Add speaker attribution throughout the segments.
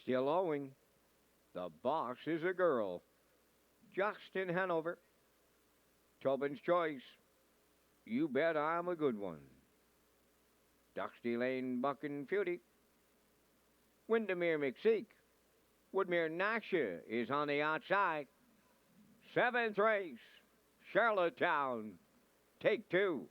Speaker 1: Still owing. The boss is a girl. Just in Hanover. Tobin's Choice. You bet I'm a good one. Duxty Lane, Buckin' Feudy. Windermere McSeek. Woodmere Nasha is on the outside. Seventh race. Charlottetown. Take two.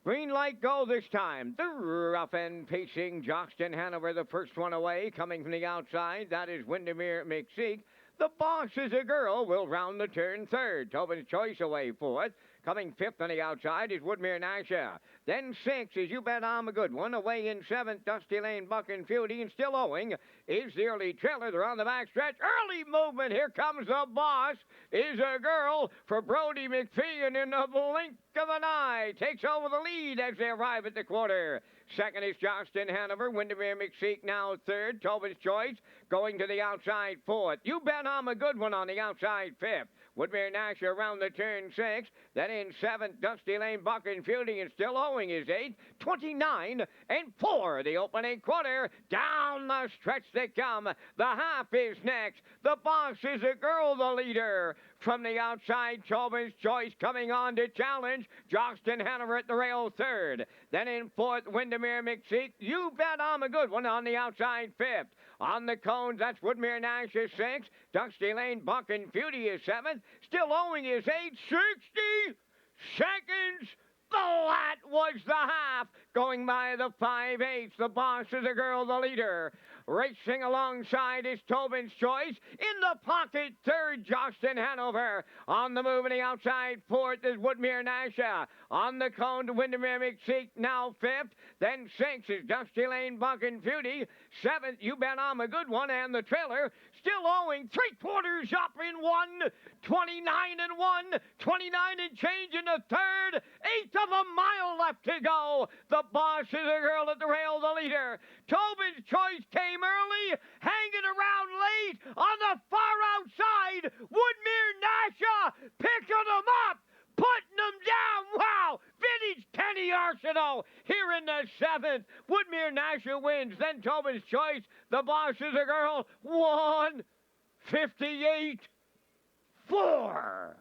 Speaker 1: Green light go this time. The rough end pacing Joxton Hanover, the first one away, coming from the outside. That is Windermere McSeek. The boss is a girl, will round the turn third. Tobin's Choice away fourth. Coming fifth on the outside is Woodmere Nasha. Then sixth is You Bet I'm a Good One. Away in seventh, Dusty Lane, Buckin' Feudy. And still owing is the early trailer. They're on the back stretch. Early movement. Here comes the boss. Is a girl for Brody McPhee. And in the blink of an eye, takes over the lead as they arrive at the quarter. Second is Johnston Hanover. Windermere McSeek now third. Tobin's Choice going to the outside fourth. You Bet I'm a Good One on the outside fifth. Woodmere Nash around the turn sixth. Then in seventh, Dusty Lane, Buckin' Feudy, and still owing is eighth. 29 and 4, the opening quarter. Down the stretch they come. The half is next. The boss is a girl, the leader. From the outside, Tobin's Choice coming on to challenge. Johnston Hanover at the rail third. Then in fourth, Windermere McSeek. You Bet I'm a Good One on the outside fifth. On the cones, that's Woodmere Nash is sixth. Dusty Lane, Buckin' Feudy is seventh. Still owing is 860 seconds. That was the half. Going by the 5/8. The boss is a girl, the leader. Racing alongside is Tobin's Choice. In the pocket, third, Johnston Hanover. On the move on the outside, fourth is Woodmere Nasha. On the cone to Windermere McSeek, now fifth. Then sixth is Dusty Lane, Buckin' Feudy. Seventh, You Bet I'm a Good One. And the trailer still owing 3/4 up in one. 29 and 1. 29 and change in the third. Eighth of a mile left to go. The boss is a girl at the rail, the leader. Tobin's Choice came early, hanging around late on the far outside. Woodmere Nasha picking them up, putting them down. Wow! Vintage Kenny Arsenault here in the seventh. Woodmere Nasha wins. Then Tobin's Choice. The boss is a girl. 1:58.4.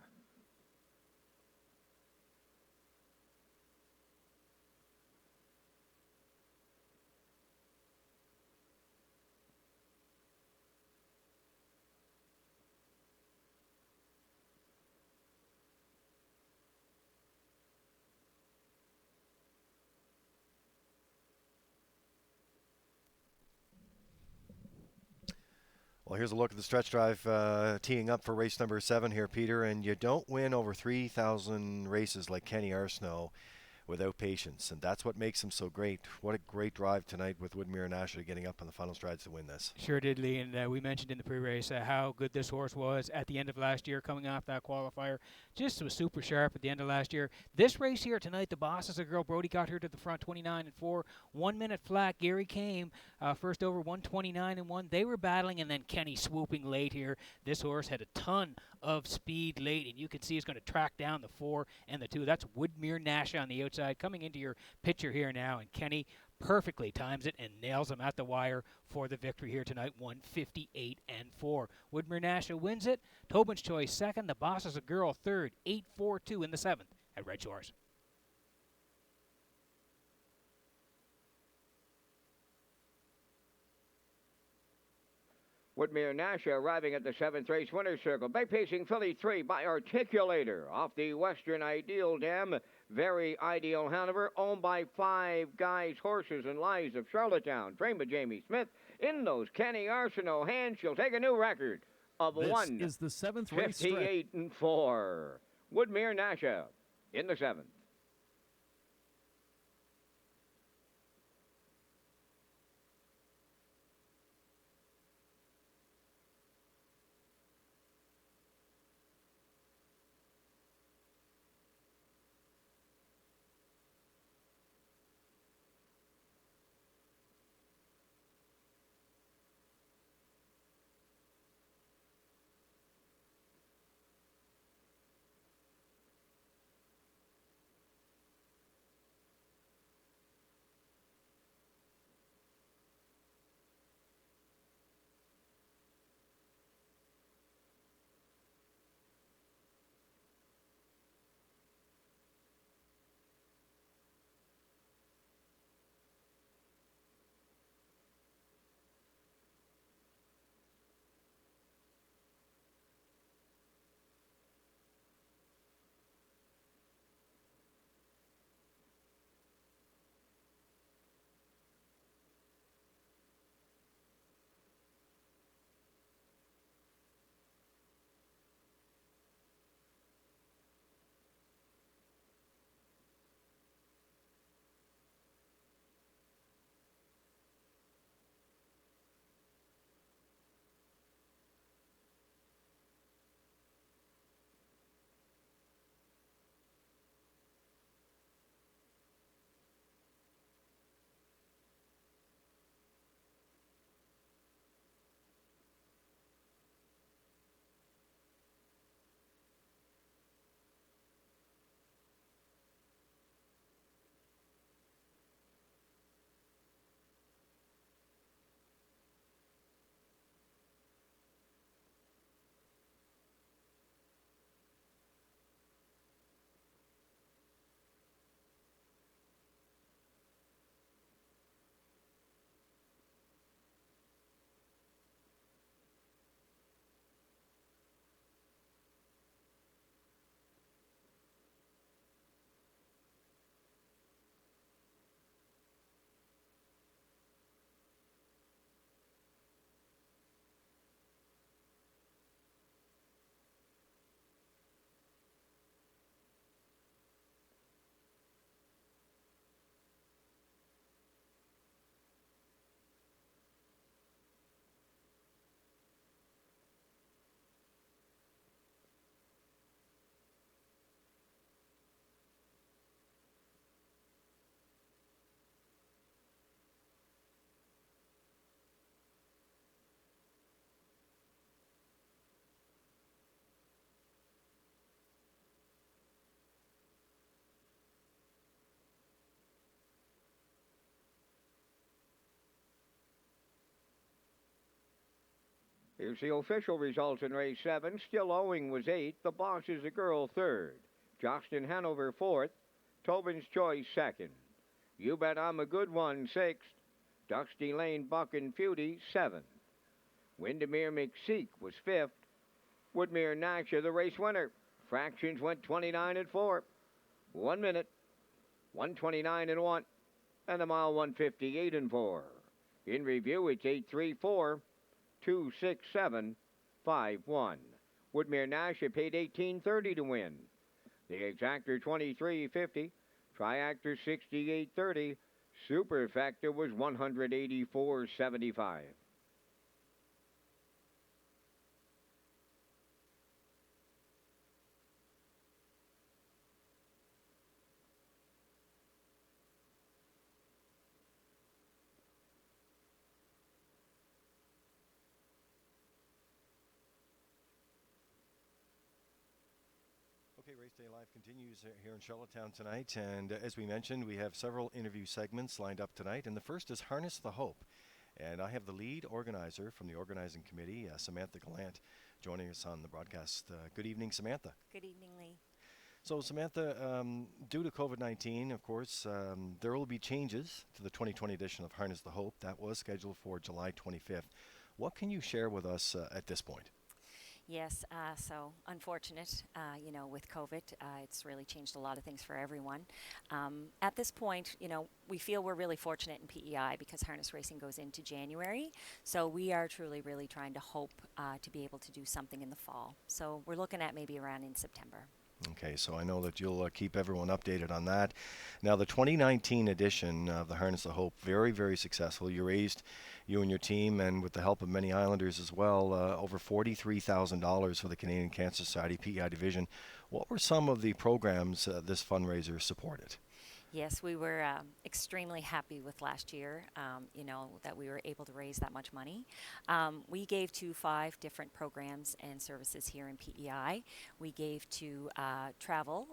Speaker 2: Well, here's a look at the stretch drive teeing up for race number 7 here, Peter. And you don't win over 3,000 races like Kenny Arsenault without patience. And that's what makes him so great. What a great drive tonight with Woodmere Nasha getting up on the final strides to win this.
Speaker 3: Sure did, Lee. And we mentioned in the pre-race how good this horse was at the end of last year, coming off that qualifier. Just was super sharp at the end of last year. This race here tonight, the boss is a girl. Brody got her to the front, 29 and 4. 1 minute flat. Gary came first over, 129 and 1. They were battling, and then Kenny swooping late here. This horse had a ton of speed late, and you can see he's going to track down the 4 and the 2. That's Woodmere Nasha on the outside, coming into your picture here now, and Kenny perfectly times it and nails him at the wire for the victory here tonight, 1:58 and 4. Woodmere Nasha wins it. Tobin's Choice second. The boss is a girl third, 8:42 in the seventh at Red Shores.
Speaker 1: Woodmere Nasha arriving at the 7th race winner's circle by pacing filly 3 by Articulator off the Western Ideal Dam. Very Ideal Hanover, owned by 5 Guys, Horses, and Lies of Charlottetown. Trained by Jamie Smith. In those Kenny Arsenault hands, she'll take a new record of
Speaker 4: This is the 7th race.
Speaker 1: 58 and 4. Woodmere Nasha in the 7th. Here's the official results in race 7. Still Owing was 8th. The Boss is a Girl 3rd. Joxton Hanover 4th. Tobin's Choice 2nd. You Bet I'm a Good One 6th. Dusty Lane Buck and Feudy 7th. Windermere McSeek was 5th. Woodmere Nasha the race winner. Fractions went 29 and 4. 1 minute, 129 and 1, and a mile 158 and 4. In review, it's 834, 267, 51. Woodmere Nasha paid $18.30 to win. The exactor 23.50, triactor 68.30, superfecta was 184.75.
Speaker 2: Okay, Race Day Live continues here in Charlottetown tonight, and as we mentioned, we have several interview segments lined up tonight, and the first is Harness the Hope, and I have the lead organizer from the organizing committee, Samantha Gallant, joining us on the broadcast. Good evening, Samantha.
Speaker 4: Good evening, Lee.
Speaker 2: So, Samantha, due to COVID-19, of course, there will be changes to the 2020 edition of Harness the Hope. That was scheduled for July 25th. What can you share with us at this point?
Speaker 4: Yes, so unfortunate, with COVID, it's really changed a lot of things for everyone. At this point, we feel we're really fortunate in PEI because harness racing goes into January. So we are truly really trying to hope to be able to do something in the fall. So we're looking at maybe around in September.
Speaker 2: Okay, so I know that you'll keep everyone updated on that. Now, the 2019 edition of the Harness of Hope, very, very successful. You and your team, and with the help of many Islanders as well, over $43,000 for the Canadian Cancer Society PEI division. What were some of the programs this fundraiser supported?
Speaker 4: Yes, we were extremely happy with last year, that we were able to raise that much money. We gave to 5 different programs and services here in PEI. We gave to travel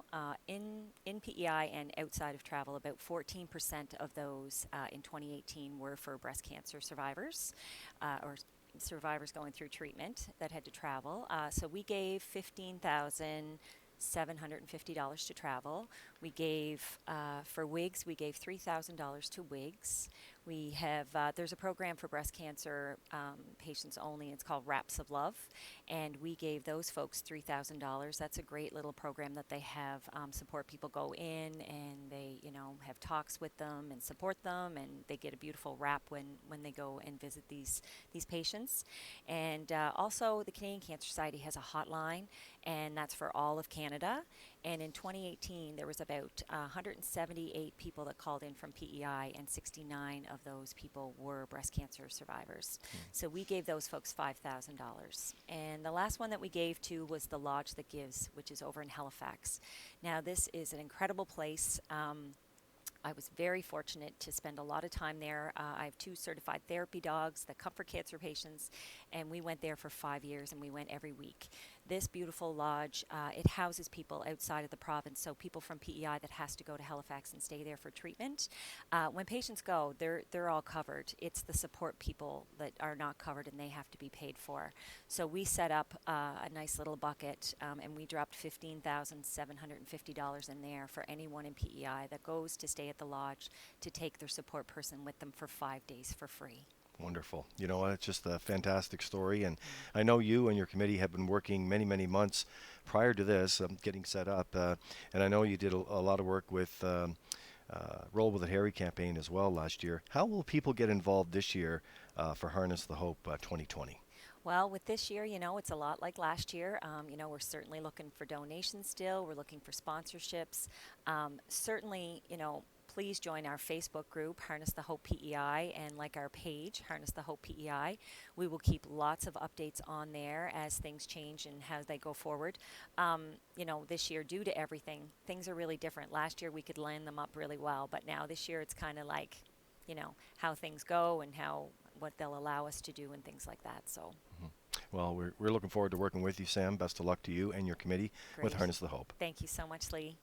Speaker 4: in PEI and outside of travel. About 14% of those in 2018 were for breast cancer survivors or survivors going through treatment that had to travel. So we gave $15,750 to travel. We gave, for WIGs, we gave $3,000 to WIGs. We have, there's a program for breast cancer patients only. It's called Wraps of Love. And we gave those folks $3,000. That's a great little program that they have, support people go in and they, have talks with them and support them. And they get a beautiful wrap when they go and visit these patients. And also the Canadian Cancer Society has a hotline, and that's for all of Canada. And in 2018, there was about 178 people that called in from PEI, and 69 of those people were breast cancer survivors. So we gave those folks $5,000. And the last one that we gave to was the Lodge That Gives, which is over in Halifax. Now, this is an incredible place. I was very fortunate to spend a lot of time there. I have 2 certified therapy dogs that come for cancer patients, and we went there for 5 years, and we went every week. This beautiful lodge, it houses people outside of the province, so people from PEI that has to go to Halifax and stay there for treatment. When patients go, they're all covered. It's the support people that are not covered, and they have to be paid for. So we set up a nice little bucket, and we dropped $15,750 in there for anyone in PEI that goes to stay at the lodge to take their support person with them for 5 days for free.
Speaker 2: Wonderful. You know what? It's just a fantastic story. And I know you and your committee have been working many, many months prior to this, getting set up. And I know you did a lot of work with Roll With It Harry campaign as well last year. How will people get involved this year for Harness the Hope 2020?
Speaker 4: Well, with this year, it's a lot like last year. We're certainly looking for donations still. We're looking for sponsorships. Certainly, please join our Facebook group, Harness the Hope PEI, and like our page, Harness the Hope PEI. We will keep lots of updates on there as things change and how they go forward. This year, due to everything, things are really different. Last year, we could line them up really well, but now this year, it's kind of like, how things go and what they'll allow us to do and things like that. So.
Speaker 2: Well, we're looking forward to working with you, Sam. Best of luck to you and your committee with Harness the Hope.
Speaker 4: Thank you so much, Lee.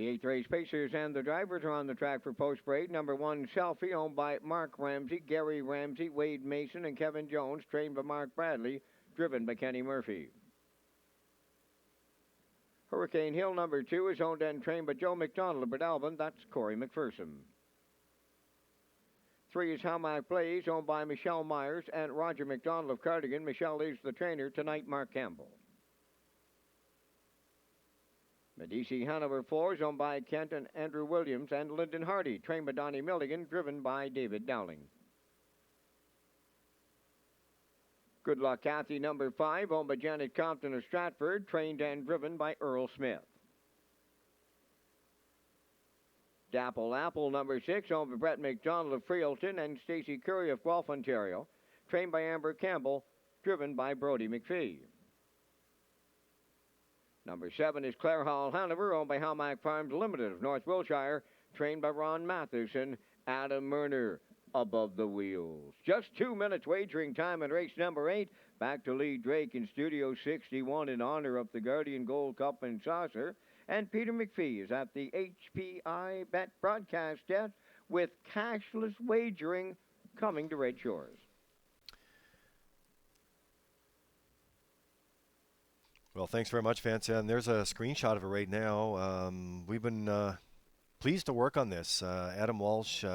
Speaker 1: The 8th race pacers and the drivers are on the track for post parade. Number 1, Selfie, owned by Mark Ramsey, Gary Ramsey, Wade Mason, and Kevin Jones, trained by Mark Bradley, driven by Kenny Murphy. Hurricane Hill, number 2, is owned and trained by Joe McDonald of Bretalbin. That's Corey McPherson. 3 is Hamac Blaze, owned by Michelle Myers and Roger McDonald of Cardigan. Michelle is the trainer tonight, Mark Campbell. Medici Hanover 4 is owned by Kent and Andrew Williams and Lyndon Hardy, trained by Donnie Milligan, driven by David Dowling. Good Luck Kathy, number 5, owned by Janet Compton of Stratford, trained and driven by Earl Smith. Dapple Apple, number 6, owned by Brett McDonald of Freelton and Stacey Curry of Guelph, Ontario, trained by Amber Campbell, driven by Brody McPhee. Number 7 is Clare Hall Hanover, owned by Hamac Farms Limited of North Wiltshire, trained by Ron Matheson, Adam Murner above the wheels. Just 2 minutes wagering time in race number 8. Back to Lee Drake in Studio 61 in honor of the Guardian Gold Cup and Saucer. And Peter McPhee is at the HPI Bet broadcast desk with cashless wagering coming to Red Shores.
Speaker 2: Well, thanks very much, Vance. And there's a screenshot of it right now. We've been pleased to work on this. Adam Walsh,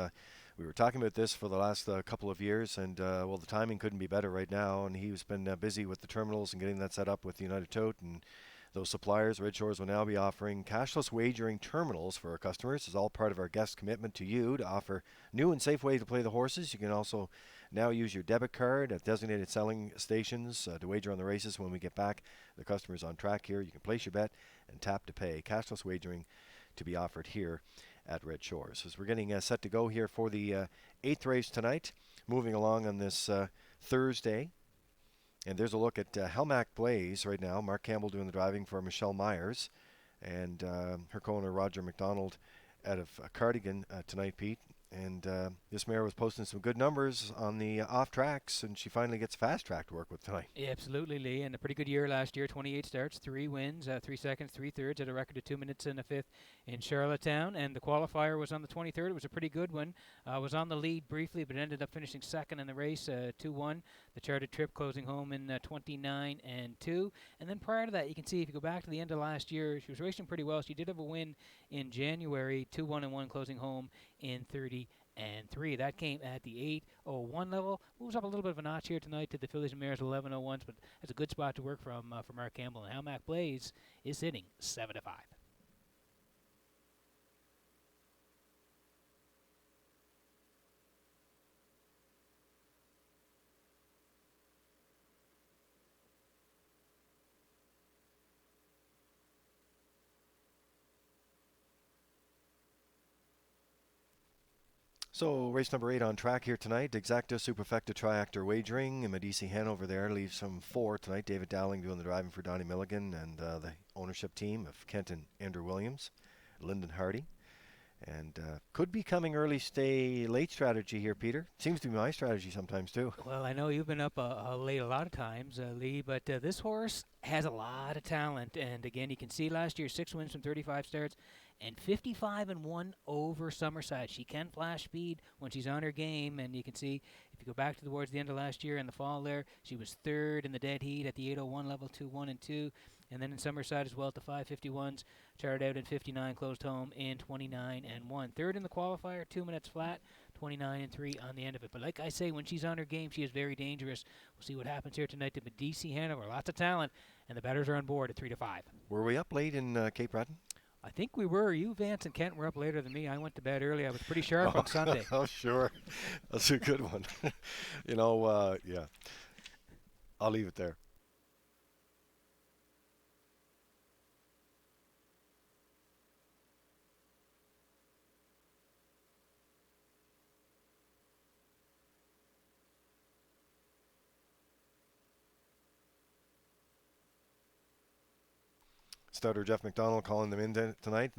Speaker 2: we were talking about this for the last couple of years, and well, the timing couldn't be better right now. And he's been busy with the terminals and getting that set up with the United Tote and those suppliers. Red Shores will now be offering cashless wagering terminals for our customers. It's all part of our guest commitment to you to offer new and safe way to play the horses. You can also now use your debit card at designated selling stations to wager on the races. When we get back, the customers on track here, you can place your bet and tap to pay. Cashless wagering to be offered here at Red Shores. As we're getting set to go here for the 8th race tonight, moving along on this Thursday. And there's a look at Hamac Blaze right now. Mark Campbell doing the driving for Michelle Myers. And her co-owner Roger McDonald out of Cardigan tonight, Pete. And this mare was posting some good numbers on the off tracks, and she finally gets fast track to work with tonight.
Speaker 3: Yeah, absolutely, Lee. And a pretty good year last year. 28 starts, 3 wins, 3 seconds, 3 thirds, at a record of 2 minutes and a fifth in Charlottetown. And the qualifier was on the 23rd. It was a pretty good one. Was on the lead briefly, but ended up finishing second in the race, 2-1. The charted trip closing home in 29 and 2. And then prior to that, you can see if you go back to the end of last year, she was racing pretty well. She did have a win in January, 2-1-1, closing home in 30 and 3. That came at the 8:01 level. Moves up a little bit of a notch here tonight to the Fillies and Mares 11:01s, but that's a good spot to work from for Mark Campbell. And Hamac Blaze is sitting 7-5.
Speaker 2: So race number 8 on track here tonight. Exacta Superfecta Triactor Wagering. And Medici Hanover there leaves some 4 tonight. David Dowling doing the driving for Donnie Milligan and the ownership team of Kent and Andrew Williams. Lyndon Hardy. And could be coming early, stay late strategy here, Peter. Seems to be my strategy sometimes too.
Speaker 3: Well, I know you've been up late a lot of times, Lee, but this horse has a lot of talent. And again, you can see last year 6 wins from 35 starts and 55-1 over Summerside. She can flash speed when she's on her game, and you can see if you go back towards the end of last year in the fall there, she was 3rd in the dead heat at the 8:01 level, 2-1 and 2. And then in Summerside as well at the 5:51s, charted out in 59, closed home in 29 and 1. 3rd in the qualifier, 2 minutes flat, 29 and 3 on the end of it. But like I say, when she's on her game, she is very dangerous. We'll see what happens here tonight to Medici Hanover. Lots of talent, and the bettors are on board at 3-5.
Speaker 2: Were we up late in Cape Breton?
Speaker 3: I think we were. You, Vance, and Kent were up later than me. I went to bed early. I was pretty sharp on Sunday.
Speaker 2: Oh, sure. That's a good one. Yeah. I'll leave it there. Starter Jeff McDonald calling them in tonight.